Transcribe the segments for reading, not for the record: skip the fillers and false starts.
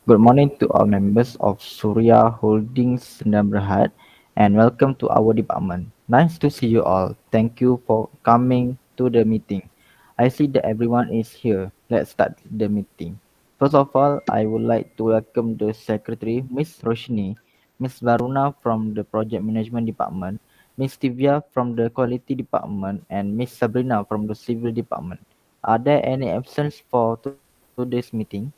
Good morning to all members of Surya Holdings Berhad and welcome to our department. Nice to see you all. Thank you for coming to the meeting. I see that everyone is here. Let's start the meeting. First of all, I would like to welcome the Secretary, Ms. Roshinii, Ms. Varruna from the Project Management Department, Ms. Thivyaa from the Quality Department, and Ms. Sabrina from the Civil Department. Are there any absence for today's meeting?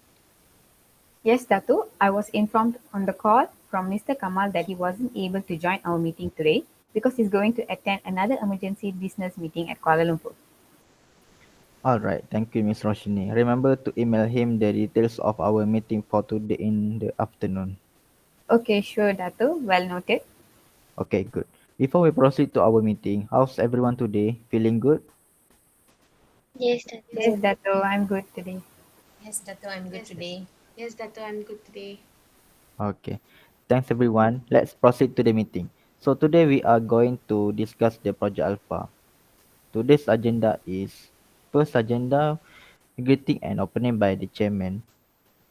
Yes, Datu, I was informed on the call from Mr. Kamal that he wasn't able to join our meeting today because he's going to attend another emergency business meeting at Kuala Lumpur. All right, thank you, Miss Roshini. Remember to email him the details of our meeting for today in the afternoon. Okay, sure, Datu. Well noted. Okay, good. Before we proceed to our meeting, how's everyone today? Feeling good? Yes, Yes, Tattoo. Datu, I'm good today. Yes, Dato, I'm good Yes, today. yes, Dato, I'm good today. Okay. Thanks, everyone. Let's proceed to the meeting. So today we are going to discuss the Project Alpha. Today's agenda is first agenda, greeting and opening by the chairman.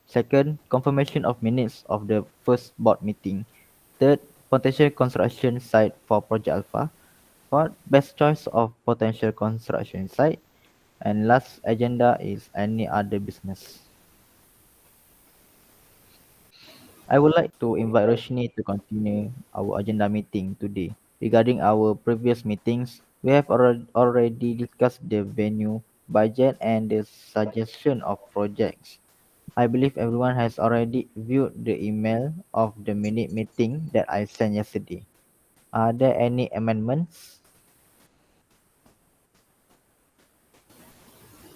Second, confirmation of minutes of the first board meeting. Third, potential construction site for Project Alpha. Fourth, best choice of potential construction site. And last agenda is any other business. I would like to invite Roshinii to continue our agenda meeting today. Regarding our previous meetings, we have already discussed the venue, budget, and the suggestion of projects. I believe everyone has already viewed the email of the minute meeting that I sent yesterday. Are there any amendments?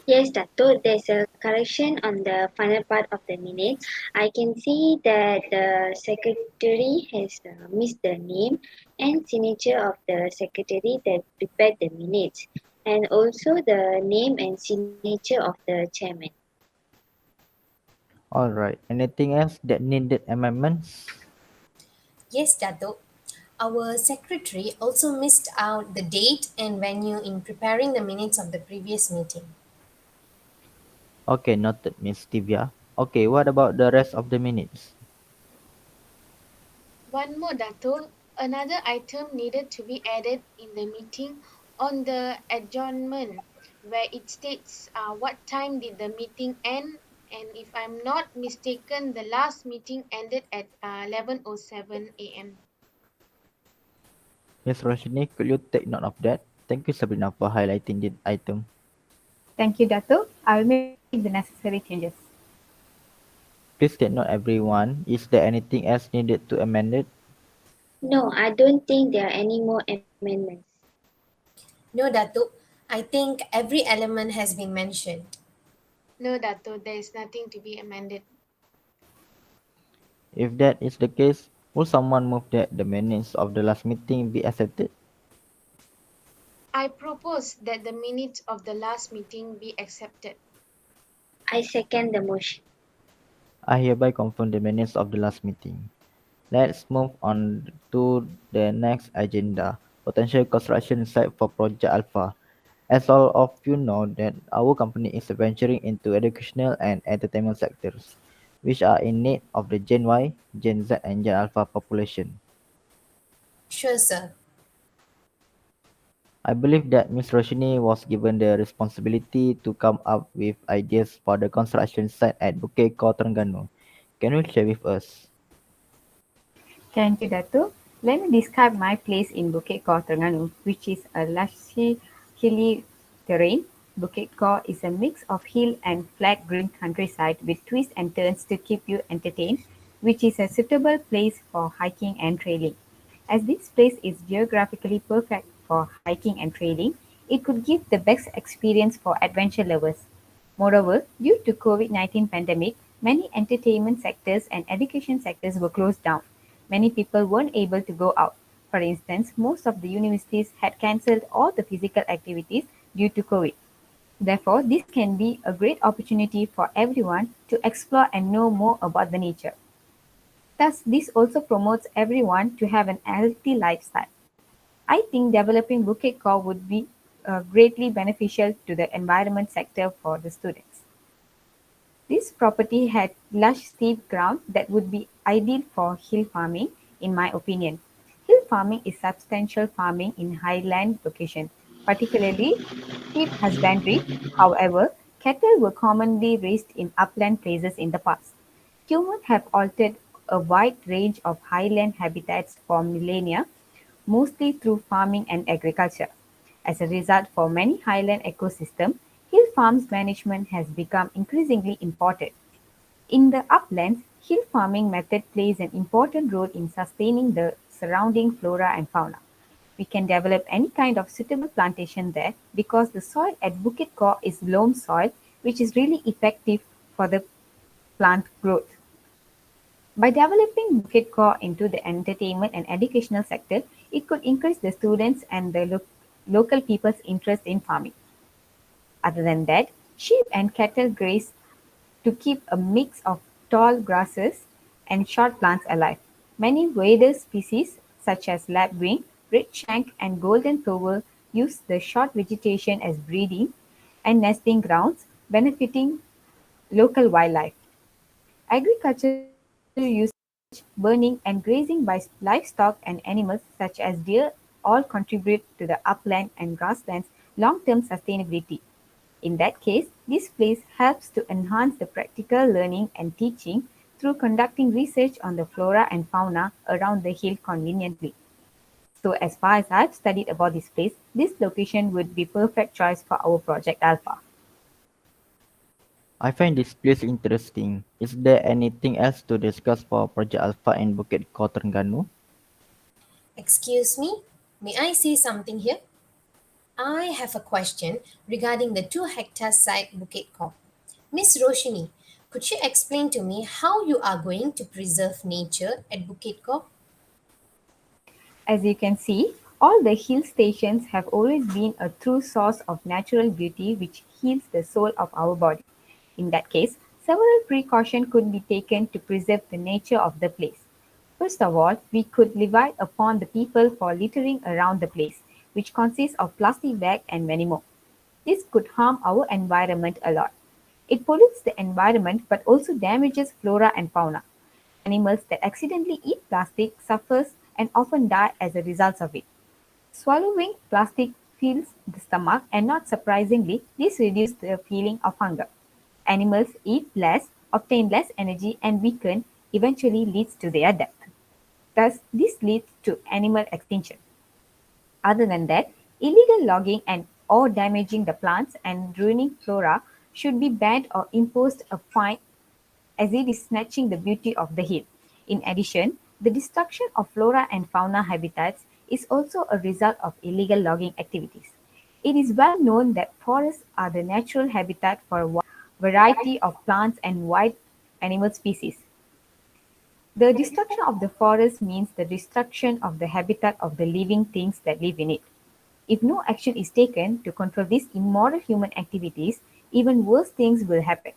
Yes, Tattoo. There's a correction on the final part of the minutes. I can see that the secretary has missed the name and signature of the secretary that prepared the minutes, and also the name and signature of the chairman. Alright. Anything else that needed amendments? Yes, Dato. Our secretary also missed out the date and venue in preparing the minutes of the previous meeting. Okay, noted, Miss Thivyaa. Okay, what about the rest of the minutes? One more, Dato. Another item needed to be added in the meeting on the adjournment, where it states what time did the meeting end, and if I'm not mistaken, the last meeting ended at 11:07 a.m. Yes, Roshini, could you take note of that? Thank you, Sabrina, for highlighting the item. Thank you, Datu. I will make the necessary changes. Please take note, everyone. Is there anything else needed to amend it? No, I don't think there are any more amendments. No, Dato. I think every element has been mentioned. No, Dato, there is nothing to be amended. If that is the case, will someone move that the minutes of the last meeting be accepted? I propose that the minutes of the last meeting be accepted. I second the motion. I hereby confirm the minutes of the last meeting. Let's move on to the next agenda, potential construction site for Project Alpha. As all of you know that our company is venturing into educational and entertainment sectors, which are in need of the Gen Y, Gen Z and Gen Alpha population. Sure, sir. I believe that Ms. Roshini was given the responsibility to come up with ideas for the construction site at Bukit Ko Terengganu. Can you share with us? Thank you, Datu. Let me describe my place in Bukit Ko Terengganu, which is a largely hilly terrain. Bukit Ko is a mix of hill and flat green countryside with twists and turns to keep you entertained, which is a suitable place for hiking and trailing. As this place is geographically perfect for hiking and trailing, it could give the best experience for adventure lovers. Moreover, due to COVID-19 pandemic, many entertainment sectors and education sectors were closed down. Many people weren't able to go out. For instance, most of the universities had cancelled all the physical activities due to COVID. Therefore, this can be a great opportunity for everyone to explore and know more about the nature. Thus, this also promotes everyone to have an healthy lifestyle. I think developing Bukit Core would be greatly beneficial to the environment sector for the students. This property had lush steep ground that would be ideal for hill farming, in my opinion. Hill farming is substantial farming in highland location, particularly sheep husbandry. However, cattle were commonly raised in upland places in the past. Humans have altered a wide range of highland habitats for millennia, mostly through farming and agriculture. As a result, for many highland ecosystems, hill farms management has become increasingly important. In the uplands, hill farming method plays an important role in sustaining the surrounding flora and fauna. We can develop any kind of suitable plantation there because the soil at Bukit Ko is loam soil, which is really effective for the plant growth. By developing Bukit Ko into the entertainment and educational sector, it could increase the students and the local people's interest in farming. Other than that, sheep and cattle graze to keep a mix of tall grasses and short plants alive. Many waders species, such as lapwing, redshank, and golden plover, use the short vegetation as breeding and nesting grounds, benefiting local wildlife. Agricultural usage, burning, and grazing by livestock and animals such as deer all contribute to the upland and grasslands' long-term sustainability. In that case, this place helps to enhance the practical learning and teaching through conducting research on the flora and fauna around the hill conveniently. So as far as I've studied about this place, this location would be perfect choice for our project Alpha. I find this place interesting. Is there anything else to discuss for Project Alpha in Bukit Terengganu? Excuse me, may I say something here? I have a question regarding the 2 hectare site Bukit Kok. Miss Roshinii, could you explain to me how you are going to preserve nature at Bukit Kok? As you can see, all the hill stations have always been a true source of natural beauty which heals the soul of our body. In that case, several precautions could be taken to preserve the nature of the place. First of all, we could levy upon the people for littering around the place, which consists of plastic bag and many more. This could harm our environment a lot. It pollutes the environment but also damages flora and fauna. Animals that accidentally eat plastic suffers and often die as a result of it. Swallowing plastic fills the stomach and not surprisingly, this reduces the feeling of hunger. Animals eat less, obtain less energy and weaken, eventually leads to their death. Thus, this leads to animal extinction. Other than that, illegal logging and or damaging the plants and ruining flora should be banned or imposed a fine as it is snatching the beauty of the hill. In addition, the destruction of flora and fauna habitats is also a result of illegal logging activities. It is well known that forests are the natural habitat for a wide variety of plants and wild animal species. The destruction of the forest means the destruction of the habitat of the living things that live in it. If no action is taken to control these immoral human activities, even worse things will happen.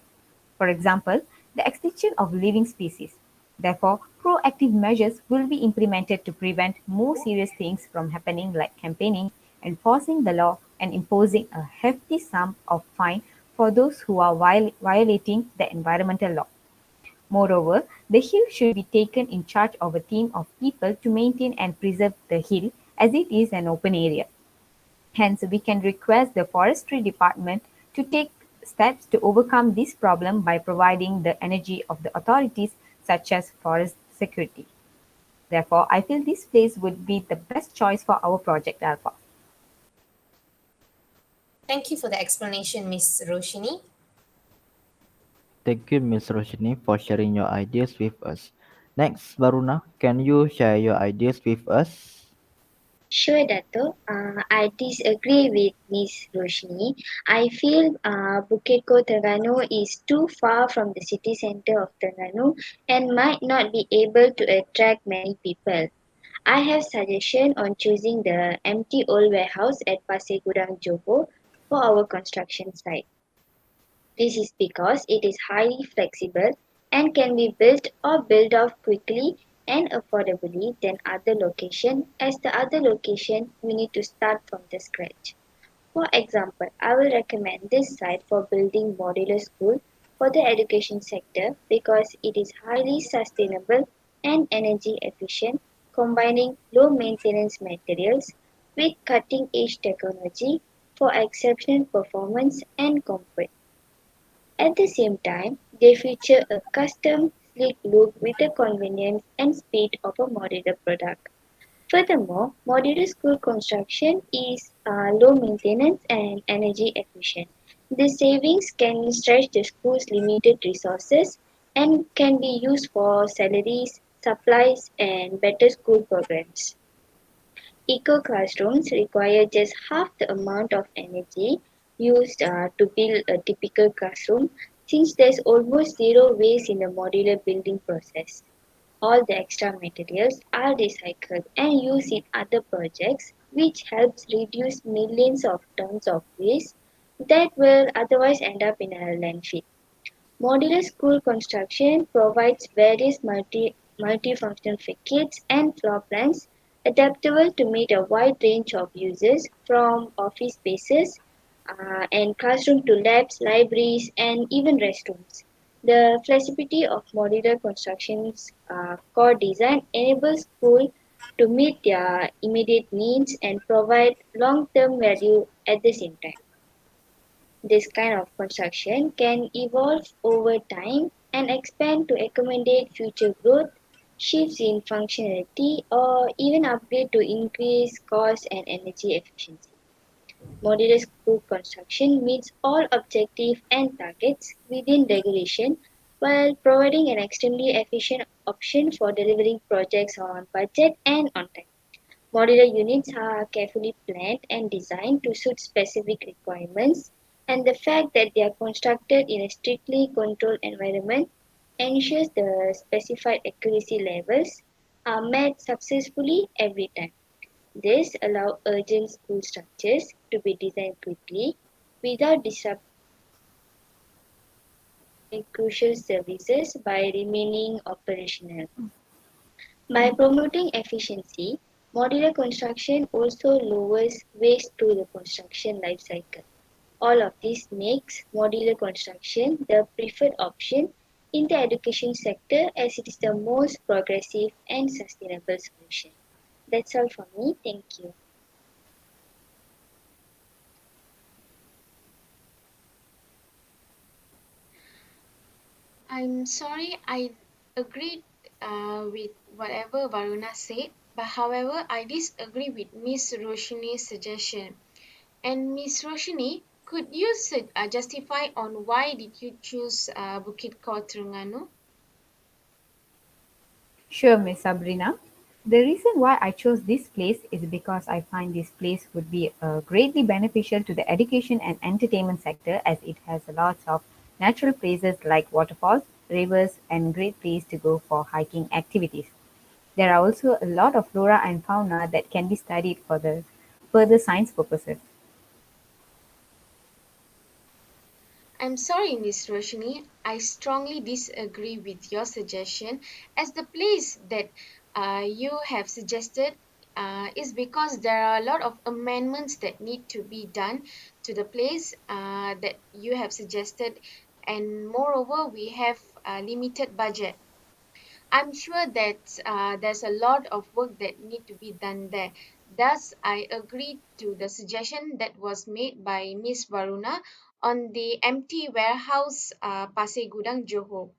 For example, the extinction of living species. Therefore, proactive measures will be implemented to prevent more serious things from happening like campaigning, enforcing the law, and imposing a hefty sum of fine for those who are violating the environmental law. Moreover, the hill should be taken in charge of a team of people to maintain and preserve the hill as it is an open area. Hence, we can request the forestry department to take steps to overcome this problem by providing the energy of the authorities such as forest security. Therefore, I feel this place would be the best choice for our project Alpha. Thank you for the explanation, Miss Roshini. Thank you, Ms. Roshinii, for sharing your ideas with us. Next, Varuna, can you share your ideas with us? Sure, Dato. I disagree with Miss Roshni. I feel Bukit Terengganu is too far from the city center of Terengganu and might not be able to attract many people. I have suggestion on choosing the empty old warehouse at Pasir Gudang Johor for our construction site. This is because it is highly flexible and can be built or built off quickly and affordably than other location as the other location we need to start from the scratch. For example, I will recommend this site for building modular school for the education sector because it is highly sustainable and energy efficient, combining low maintenance materials with cutting edge technology for exceptional performance and comfort. At the same time, they feature a custom, sleek look with the convenience and speed of a modular product. Furthermore, modular school construction is low maintenance and energy efficient. The savings can stretch the school's limited resources and can be used for salaries, supplies, and better school programs. Eco classrooms require just half the amount of energy used to build a typical classroom since there's almost zero waste in the modular building process. All the extra materials are recycled and used in other projects, which helps reduce millions of tons of waste that will otherwise end up in a landfill. Modular school construction provides various multifunctional kits and floor plans adaptable to meet a wide range of uses from office spaces and classroom to labs, libraries, and even restrooms. The flexibility of modular construction's core design enables school to meet their immediate needs and provide long-term value at the same time. This kind of construction can evolve over time and expand to accommodate future growth, shifts in functionality, or even upgrade to increase cost and energy efficiency. Modular school construction meets all objectives and targets within regulation while providing an extremely efficient option for delivering projects on budget and on time. Modular units are carefully planned and designed to suit specific requirements, and the fact that they are constructed in a strictly controlled environment ensures the specified accuracy levels are met successfully every time. This allows urgent school structures to be designed quickly without disrupting crucial services by remaining operational. By promoting efficiency, modular construction also lowers waste through the construction life cycle. All of this makes modular construction the preferred option in the education sector as it is the most progressive and sustainable solution. That's all for me. Thank you. I'm sorry, I agreed with whatever Varuna said, but however, I disagree with Miss Roshini's suggestion. And Miss Roshini, could you justify on why did you choose Bukit Kau Terengganu? Sure, Miss Sabrina. The reason why I chose this place is because I find this place would be greatly beneficial to the education and entertainment sector as it has a lot of natural places like waterfalls, rivers, and great place to go for hiking activities. There are also a lot of flora and fauna that can be studied for the further science purposes. I'm sorry, Miss Roshini. I strongly disagree with your suggestion, as the place that you have suggested is because there are a lot of amendments that need to be done to the place that you have suggested, and moreover, we have a limited budget. I'm sure that there's a lot of work that need to be done there. Thus, I agree to the suggestion that was made by Miss Varuna on the empty warehouse, Pasir Gudang, Johor.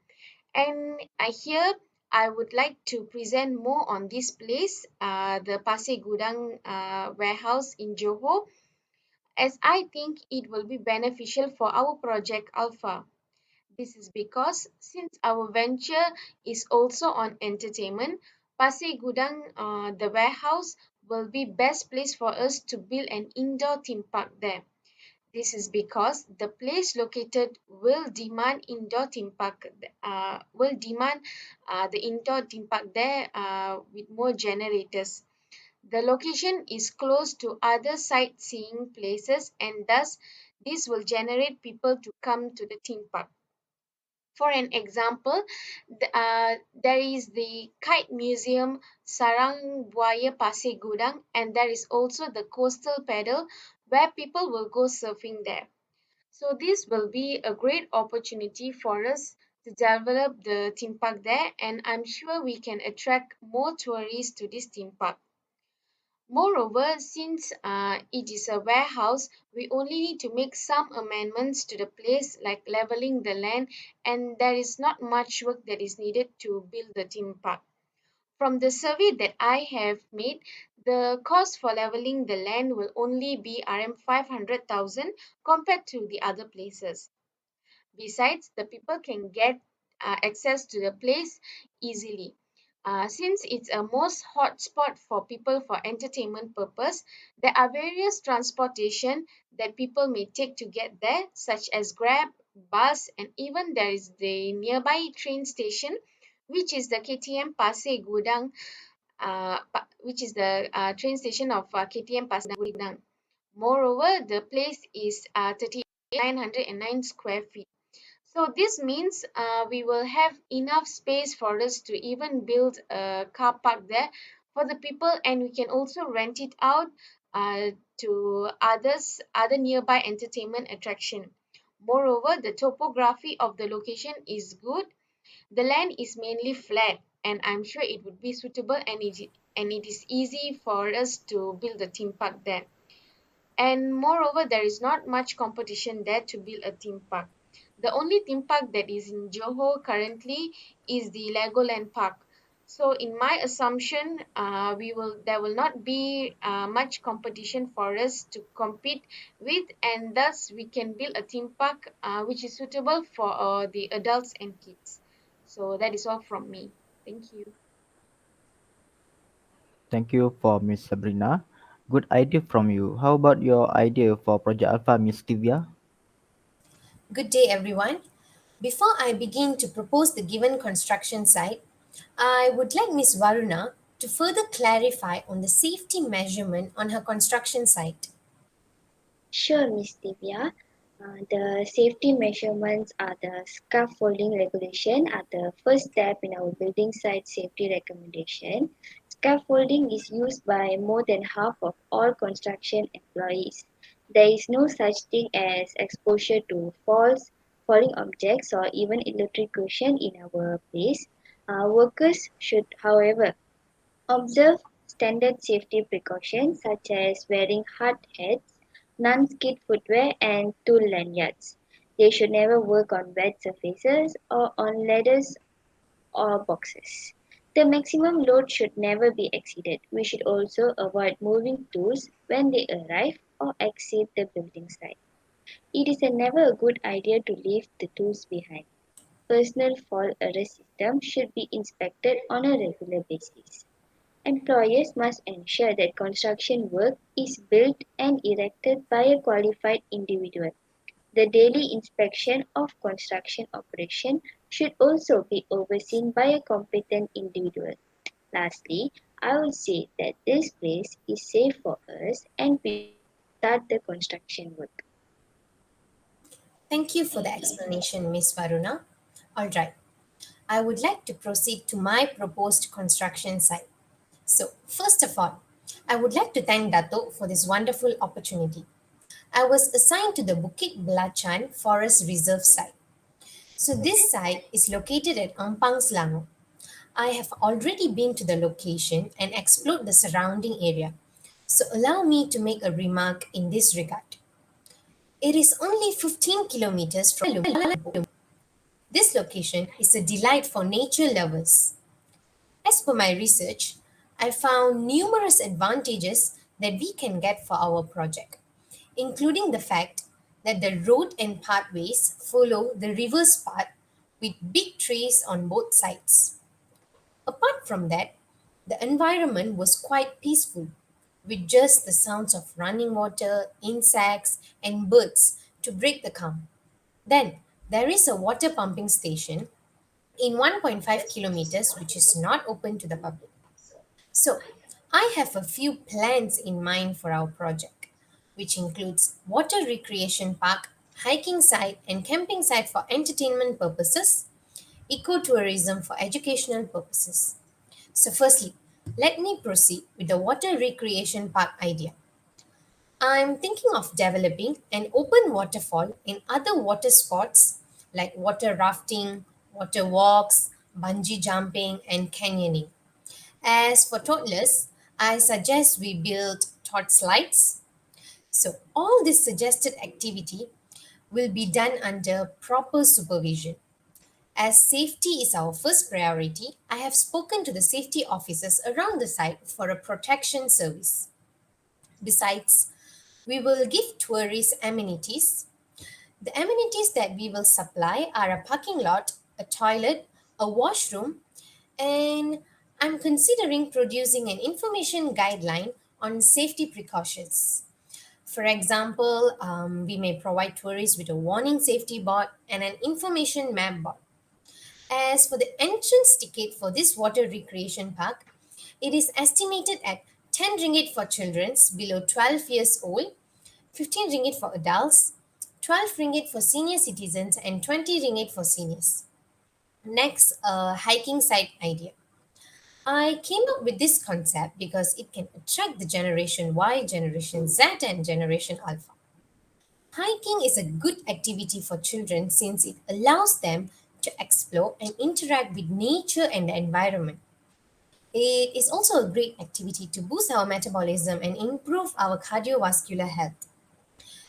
And I would like to present more on this place, the Pasir Gudang warehouse in Johor, as I think it will be beneficial for our project Alpha. This is because since our venture is also on entertainment, Pasir Gudang, the warehouse, will be best place for us to build an indoor theme park there. This is because the place located will demand the indoor theme park there with more generators. The location is close to other sightseeing places and thus this will generate people to come to the theme park. For an example, there is the Kite Museum Sarang Buaya Pasir Gudang, and there is also the coastal paddle where people will go surfing there. So this will be a great opportunity for us to develop the theme park there, and I'm sure we can attract more tourists to this theme park. Moreover, since it is a warehouse, we only need to make some amendments to the place, like leveling the land, and there is not much work that is needed to build the theme park. From the survey that I have made, the cost for leveling the land will only be RM 500,000 compared to the other places. Besides, the people can get access to the place easily. Since it's a most hot spot for people for entertainment purpose, there are various transportation that people may take to get there, such as Grab, bus, and even there is the nearby train station, which is the KTM Pasir Gudang, which is the train station of KTM Pasir Gudang. Moreover, the place is 3909 square feet. So this means we will have enough space for us to even build a car park there for the people, and we can also rent it out to other nearby entertainment attraction. Moreover, the topography of the location is good. The land is mainly flat, and I'm sure it would be suitable, and it is easy for us to build a theme park there. And moreover, there is not much competition there to build a theme park. The only theme park that is in Johor currently is the Legoland Park. So, in my assumption, there will not be much competition for us to compete with, and thus we can build a theme park which is suitable for the adults and kids. So that is all from me. Thank you. Thank you for Miss Sabrina. Good idea from you. How about your idea for Project Alpha, Miss Thivyaa? Good day, everyone. Before I begin to propose the given construction site, I would like Ms. Varuna to further clarify on the safety measurement on her construction site. Sure, Miss Divya. The safety measurements are the scaffolding regulation are the first step in our building site safety recommendation. Scaffolding is used by more than half of all construction employees. There is no such thing as exposure to falling objects, or even electrocution in our place. Workers should, however, observe standard safety precautions such as wearing hard hats, non-skid footwear, and tool lanyards. They should never work on wet surfaces or on ladders or boxes. The maximum load should never be exceeded. We should also avoid moving tools when they arrive or exit the building site. It is never a good idea to leave the tools behind. Personal fall arrest system should be inspected on a regular basis. Employers must ensure that construction work is built and erected by a qualified individual. The daily inspection of construction operation should also be overseen by a competent individual. Lastly, I will say that this place is safe for us and we should start the construction work. Thank you for the explanation, Ms. Varuna. All right, I would like to proceed to my proposed construction site. So, first of all, I would like to thank Dato for this wonderful opportunity. I was assigned to the Bukit Belacan Forest Reserve site. So, this site is located at Ampang, Selangor. I have already been to the location and explored the surrounding area. So, allow me to make a remark in this regard. It is only 15 kilometers from Kuala Lumpur. This location is a delight for nature lovers. As per my research, I found numerous advantages that we can get for our project, including the fact that the road and pathways follow the river's path with big trees on both sides. Apart from that, the environment was quite peaceful, with just the sounds of running water, insects, and birds to break the calm. Then, there is a water pumping station in 1.5 kilometers which is not open to the public. So, I have a few plans in mind for our project, which includes water recreation park, hiking site, and camping site for entertainment purposes, ecotourism for educational purposes. So, firstly, let me proceed with the water recreation park idea. I'm thinking of developing an open waterfall and other water sports like water rafting, water walks, bungee jumping, and canyoning. As for toddlers, I suggest we build tot slides. So, all this suggested activity will be done under proper supervision. As safety is our first priority, I have spoken to the safety officers around the site for a protection service. Besides, we will give tourists amenities. The amenities that we will supply are a parking lot, a toilet, a washroom, and I'm considering producing an information guideline on safety precautions. For example, we may provide tourists with a warning safety board and an information map board. As for the entrance ticket for this water recreation park, it is estimated at 10 ringgit for children below 12 years old, 15 ringgit for adults, 12 ringgit for senior citizens, and 20 ringgit for seniors. Next, a hiking site idea. I came up with this concept because it can attract the Generation Y, Generation Z, and Generation Alpha. Hiking is a good activity for children since it allows them to explore and interact with nature and the environment. It is also a great activity to boost our metabolism and improve our cardiovascular health.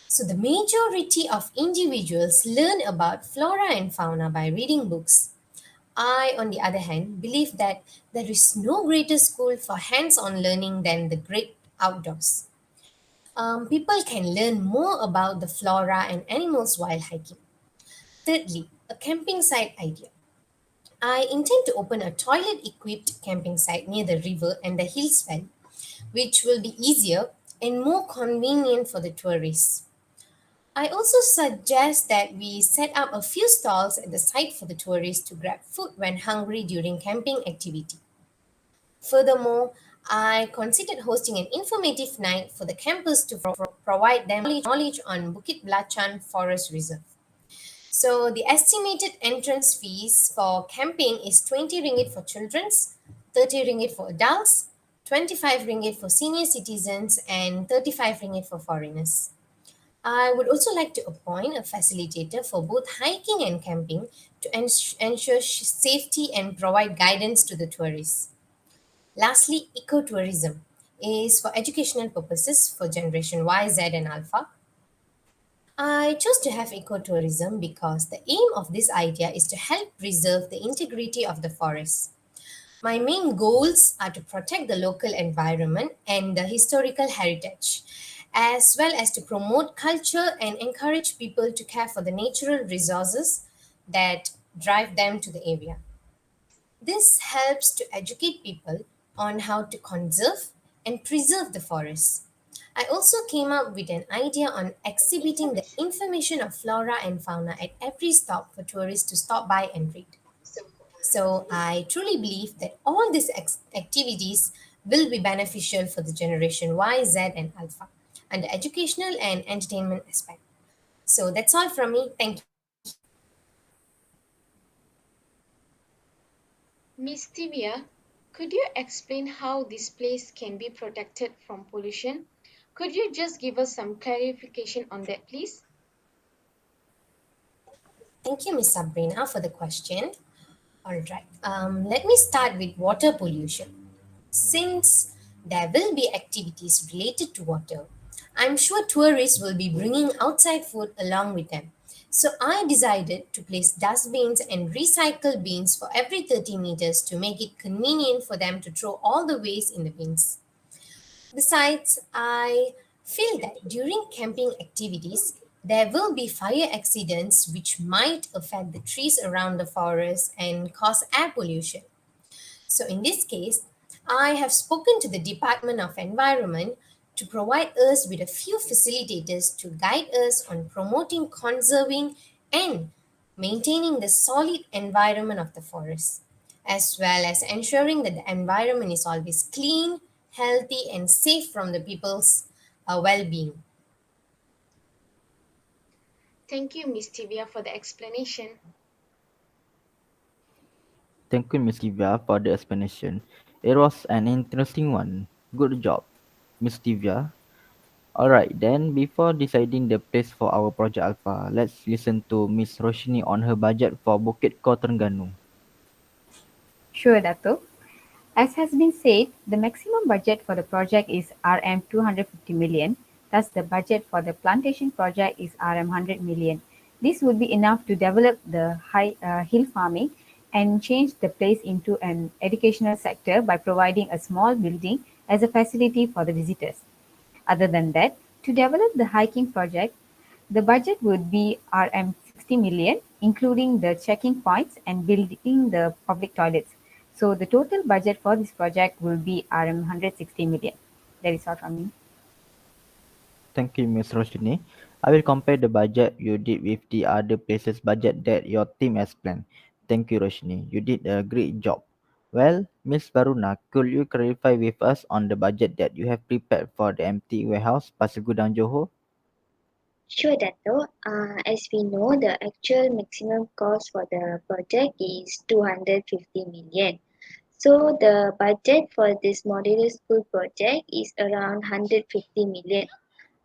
So, the majority of individuals learn about flora and fauna by reading books. I, on the other hand, believe that there is no greater school for hands on learning than the great outdoors. People can learn more about the flora and animals while hiking. Thirdly, a camping site idea. I intend to open a toilet equipped camping site near the river and the hills valley, which will be easier and more convenient for the tourists. I also suggest that we set up a few stalls at the site for the tourists to grab food when hungry during camping activity. Furthermore, I considered hosting an informative night for the campers to provide them knowledge on Bukit Belacan Forest Reserve. So the estimated entrance fees for camping is 20 ringgit for children's, 30 ringgit for adults, 25 ringgit for senior citizens, and 35 ringgit for foreigners. I would also like to appoint a facilitator for both hiking and camping to ensure safety and provide guidance to the tourists. Lastly, ecotourism is for educational purposes for Generation Y, Z, and Alpha. I chose to have ecotourism because the aim of this idea is to help preserve the integrity of the forest. My main goals are to protect the local environment and the historical heritage, as well as to promote culture and encourage people to care for the natural resources that drive them to the area. This helps to educate people on how to conserve and preserve the forests. I also came up with an idea on exhibiting the information of flora and fauna at every stop for tourists to stop by and read. So I truly believe that all these activities will be beneficial for the generation Y, Z, and Alpha and the educational and entertainment aspect. So that's all from me. Thank you. Miss Tivia, could you explain how this place can be protected from pollution? Could you just give us some clarification on that, please? Thank you, Miss Sabrina, for the question. All right. Let me start with water pollution. Since there will be activities related to water, I'm sure tourists will be bringing outside food along with them. So I decided to place dustbins and recycle bins for every 30 meters to make it convenient for them to throw all the waste in the bins. Besides, I feel that during camping activities, there will be fire accidents which might affect the trees around the forest and cause air pollution. So, in this case, I have spoken to the Department of Environment to provide us with a few facilitators to guide us on promoting, conserving, and maintaining the solid environment of the forest, as well as ensuring that the environment is always clean, healthy, and safe from the people's well being. Thank you, Miss Tivia, for the explanation. Thank you, Miss Thivyaa, for the explanation. It was an interesting one. Good job, Miss Thivyaa. Alright, then before deciding the place for our Project Alpha, let's listen to Miss Roshinii on her budget for Bukit Ko Terengganu. Sure, Dato. As has been said, the maximum budget for the project is RM 250 million, thus the budget for the plantation project is RM 100 million. This would be enough to develop the hill farming and change the place into an educational sector by providing a small building as a facility for the visitors. Other than that, to develop the hiking project, the budget would be RM 60 million, including the checking points and building the public toilets. So the total budget for this project will be RM 160 million. That is all from me. Thank you, Miss Roshinii. I will compare the budget you did with the other places' budget that your team has planned. Thank you, Roshinii. You did a great job. Well, Miss Varruna, could you clarify with us on the budget that you have prepared for the empty warehouse, Pasir Gudang, Johor? Sure, Dato. As we know, the actual maximum cost for the project is 250 million. So the budget for this modular school project is around 150 million.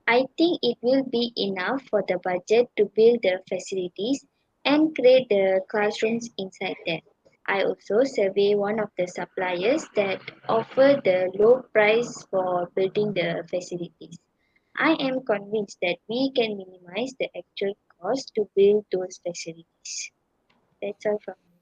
I think it will be enough for the budget to build the facilities and create the classrooms inside there. I also survey one of the suppliers that offer the low price for building the facilities. I am convinced that we can minimize the actual cost to build those facilities. That's all from me.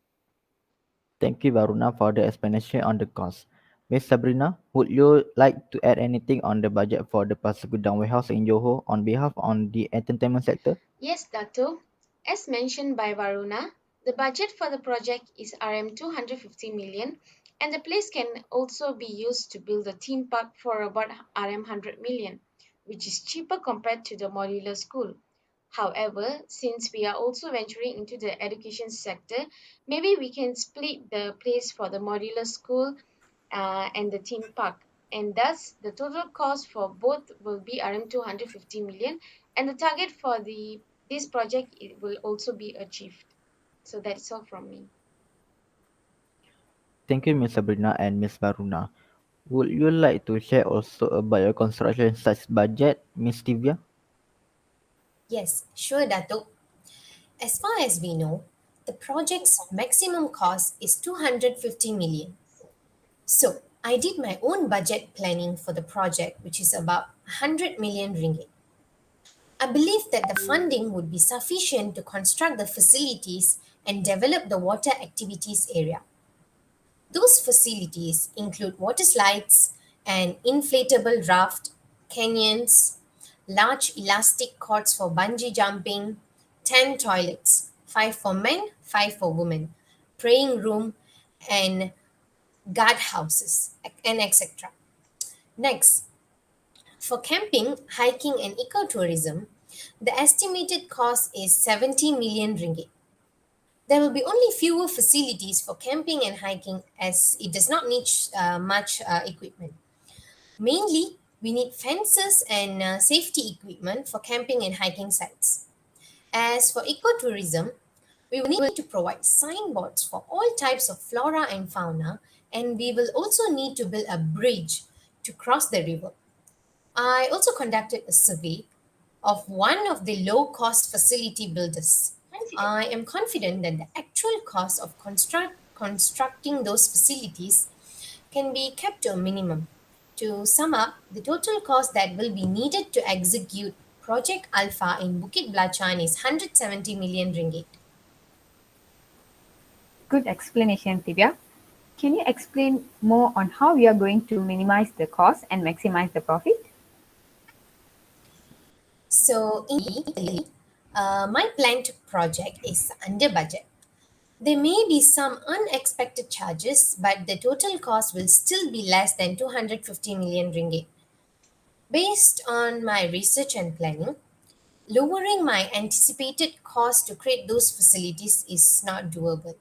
Thank you, Varuna, for the explanation on the cost. Miss Sabrina, would you like to add anything on the budget for the Pasir Gudang warehouse in Johor on behalf on the entertainment sector? Yes, Dato. As mentioned by Varuna, the budget for the project is RM 250 million, and the place can also be used to build a theme park for about RM 100 million, which is cheaper compared to the modular school. However, since we are also venturing into the education sector, maybe we can split the place for the modular school and the theme park. And thus, the total cost for both will be RM 250 million, and the target for this project it will also be achieved. So that's all from me. Thank you, Miss Sabrina and Miss Varuna. Would you like to share also about your construction such budget, Miss Thivyaa? Yes, sure, Dato. As far as we know, the project's maximum cost is 250 million. So, I did my own budget planning for the project, which is about 100 million ringgit. I believe that the funding would be sufficient to construct the facilities and develop the water activities area. Those facilities include water slides, an inflatable raft, canyons, large elastic cords for bungee jumping, 10 toilets, 5 for men, 5 for women, praying room, and guard houses, and etc. Next, for camping, hiking, and ecotourism, the estimated cost is 70 million ringgit. There will be only fewer facilities for camping and hiking as it does not need much equipment. Mainly, we need fences and safety equipment for camping and hiking sites. As for ecotourism, we will need to provide signboards for all types of flora and fauna, and we will also need to build a bridge to cross the river. I also conducted a survey of one of the low cost facility builders. I am confident that the actual cost of constructing those facilities can be kept to a minimum. To sum up, the total cost that will be needed to execute Project Alpha in Bukit Belacan is 170 million ringgit. Good explanation, Thivyaa. Can you explain more on how we are going to minimize the cost and maximize the profit? So, initially, my planned project is under budget. There may be some unexpected charges, but the total cost will still be less than 250 million ringgit. Based on my research and planning, lowering my anticipated cost to create those facilities is not doable.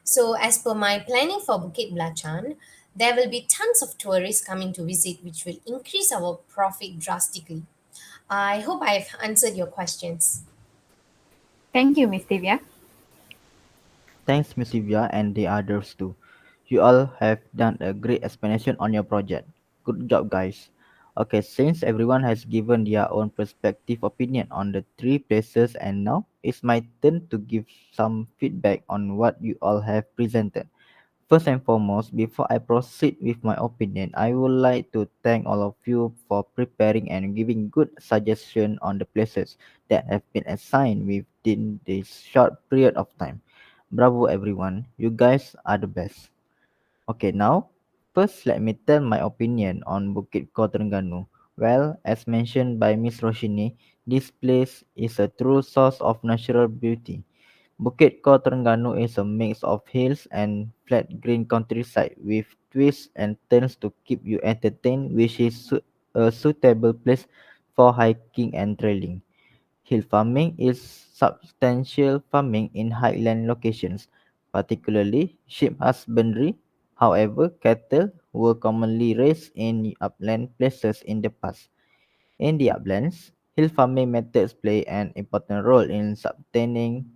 So, as per my planning for Bukit Belacan, there will be tons of tourists coming to visit, which will increase our profit drastically. I hope I've answered your questions. Thank you, Miss Thivyaa. Thanks, Miss Thivyaa and the others too. You all have done a great explanation on your project. Good job, guys. Okay, since everyone has given their own perspective opinion on the three places, and now it's my turn to give some feedback on what you all have presented. First and foremost, before I proceed with my opinion, I would like to thank all of you for preparing and giving good suggestions on the places that have been assigned within this short period of time. Bravo everyone, you guys are the best. Okay, now, first let me tell my opinion on Bukit Terengganu. Well, as mentioned by Miss Roshinii, this place is a true source of natural beauty. Bukit Terengganu is a mix of hills and flat green countryside with twists and turns to keep you entertained, which is a suitable place for hiking and trailing. Hill farming is substantial farming in highland locations, particularly sheep husbandry. However, cattle were commonly raised in upland places in the past. In the uplands, hill farming methods play an important role in sustaining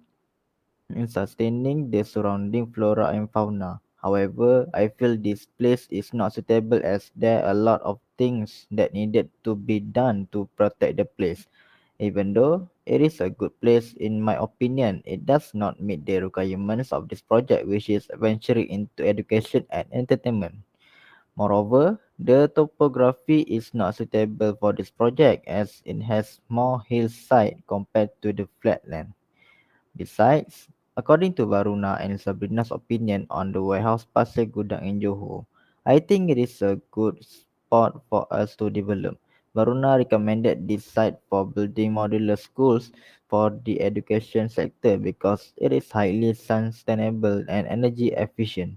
the surrounding flora and fauna. However, I feel this place is not suitable as there are a lot of things that needed to be done to protect the place. Even though it is a good place in my opinion, it does not meet the requirements of this project, which is venturing into education and entertainment. Moreover, the topography is not suitable for this project as it has more hillside compared to the flatland. Besides, according to Varruna and Sabrina's opinion on the warehouse Pasir Gudang in Johor, I think it is a good spot for us to develop. Varuna recommended this site for building modular schools for the education sector because it is highly sustainable and energy efficient,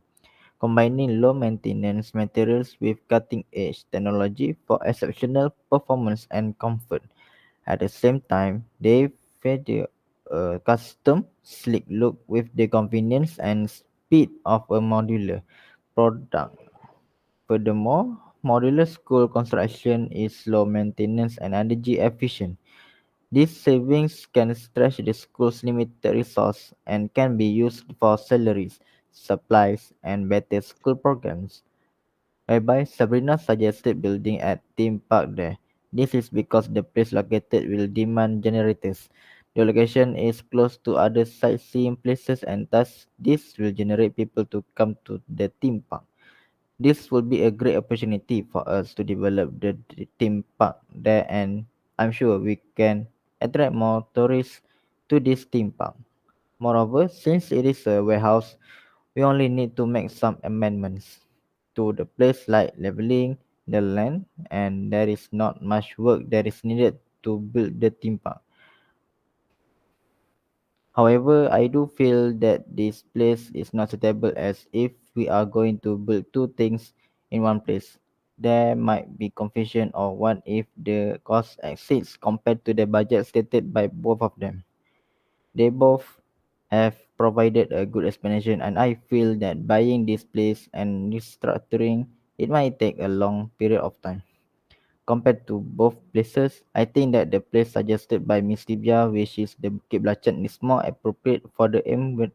combining low maintenance materials with cutting edge technology for exceptional performance and comfort. At the same time, they feature a custom, sleek look with the convenience and speed of a modular product. Furthermore, modular school construction is low maintenance and energy efficient. These savings can stretch the school's limited resource and can be used for salaries, supplies, and better school programs, whereby Sabrina suggested building a theme park there. This is because the place located will demand generators. The location is close to other sightseeing places and thus this will generate people to come to the theme park. This will be a great opportunity for us to develop the theme park there, and I'm sure we can attract more tourists to this theme park. Moreover, since it is a warehouse, we only need to make some amendments to the place like leveling the land, and there is not much work that is needed to build the theme park. However, I do feel that this place is not suitable as if we are going to build two things in one place. There might be confusion or what if the cost exceeds compared to the budget stated by both of them. They both have provided a good explanation, and I feel that buying this place and restructuring it might take a long period of time. Compared to both places, I think that the place suggested by Miss Thivyaa, which is the Bukit Belacan, is more appropriate for the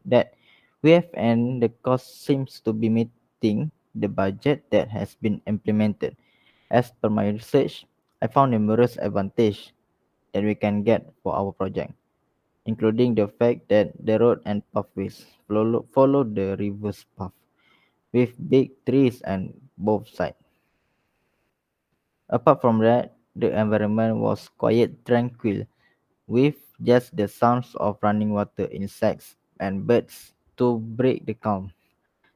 that we have, and the cost seems to be meeting the budget that has been implemented. As per my research, I found numerous advantages that we can get for our project, including the fact that the road and pathways follow the river's path with big trees on both sides. Apart from that, the environment was quite tranquil with just the sounds of running water, insects, and birds to break the calm.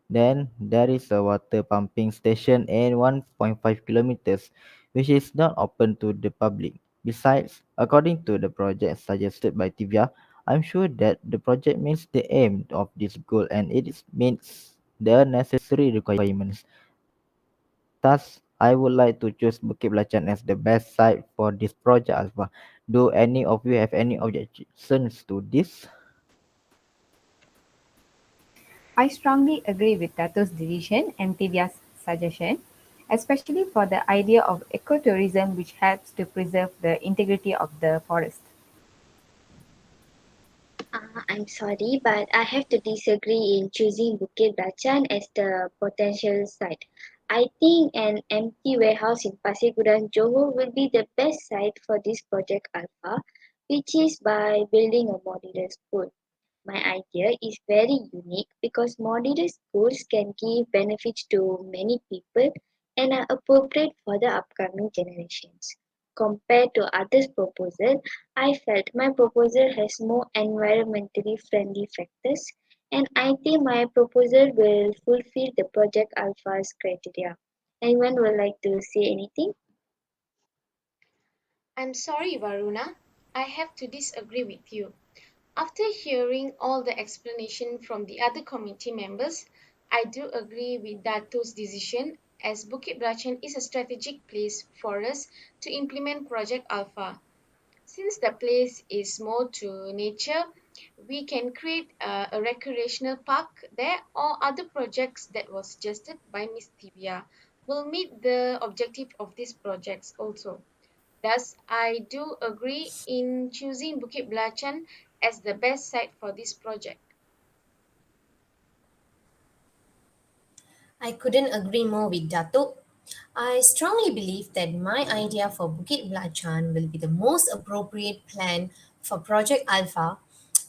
Then there is a water pumping station in 1.5 kilometers, which is not open to the public. Besides, according to the project suggested by Thivyaa, I'm sure that the project meets the aim of this goal and meets the necessary requirements. Thus, I would like to choose Bukit Belacan as the best site for this project as well. Do any of you have any objections to this? I strongly agree with Dato's decision and Tivia's suggestion, especially for the idea of ecotourism which helps to preserve the integrity of the forest. I'm sorry, but I have to disagree in choosing Bukit Bachan as the potential site. I think an empty warehouse in Pasir Gudang, Johor will be the best site for this project Alpha, which is by building a modular school. My idea is very unique because modular schools can give benefits to many people and are appropriate for the upcoming generations. Compared to others' proposal, I felt my proposal has more environmentally friendly factors and I think my proposal will fulfill the Project Alpha's criteria. Anyone would like to say anything? I'm sorry, Varuna. I have to disagree with you. After hearing all the explanation from the other committee members, I do agree with Dato's decision as Bukit Belacan is a strategic place for us to implement Project Alpha. Since the place is more to nature, we can create a recreational park there or other projects that was suggested by Ms. Thivyaa will meet the objective of these projects also. Thus, I do agree in choosing Bukit Belacan as the best site for this project. I couldn't agree more with Dato. I strongly believe that my idea for Bukit Belacan will be the most appropriate plan for Project Alpha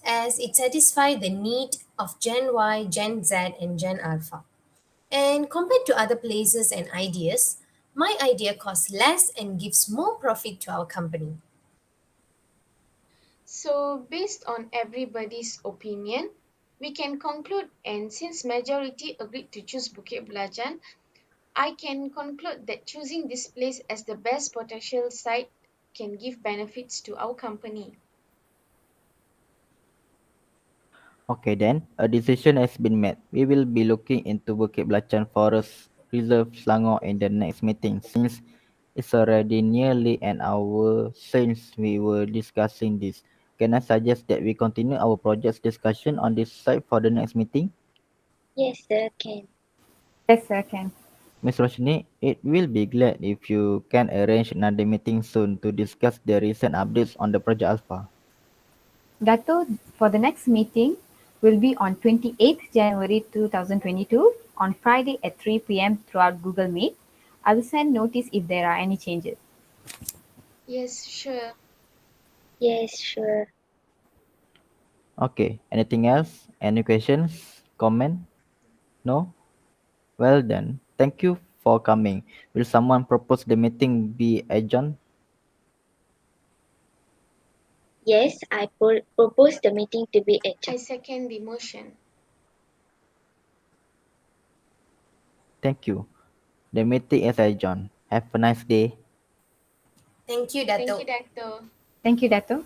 as it satisfies the need of Gen Y, Gen Z, and Gen Alpha. And compared to other places and ideas, my idea costs less and gives more profit to our company. So, based on everybody's opinion, we can conclude, and since majority agreed to choose Bukit Belacan, I can conclude that choosing this place as the best potential site can give benefits to our company. Okay then, a decision has been made. We will be looking into Bukit Belacan Forest Reserve Selangor in the next meeting since it's already nearly an hour since we were discussing this. Can I suggest that we continue our project's discussion on this site for the next meeting? Yes, sir, can. Yes, sir, can. Ms. Roshinii, it will be glad if you can arrange another meeting soon to discuss the recent updates on the Project Alpha. Dato, for the next meeting will be on 28th January 2022 on Friday at 3 p.m. throughout Google Meet. I will send notice if there are any changes. Yes, sure. Yes, sure. Okay, anything else? Any questions? Comment? No? Well then, thank you for coming. Will someone propose the meeting be adjourned? Yes, I propose the meeting to be I adjourned. second the motion. Thank you. The meeting is adjourned. Have a nice day. Thank you, Thank Dato. you, Doctor. Thank you, Dato.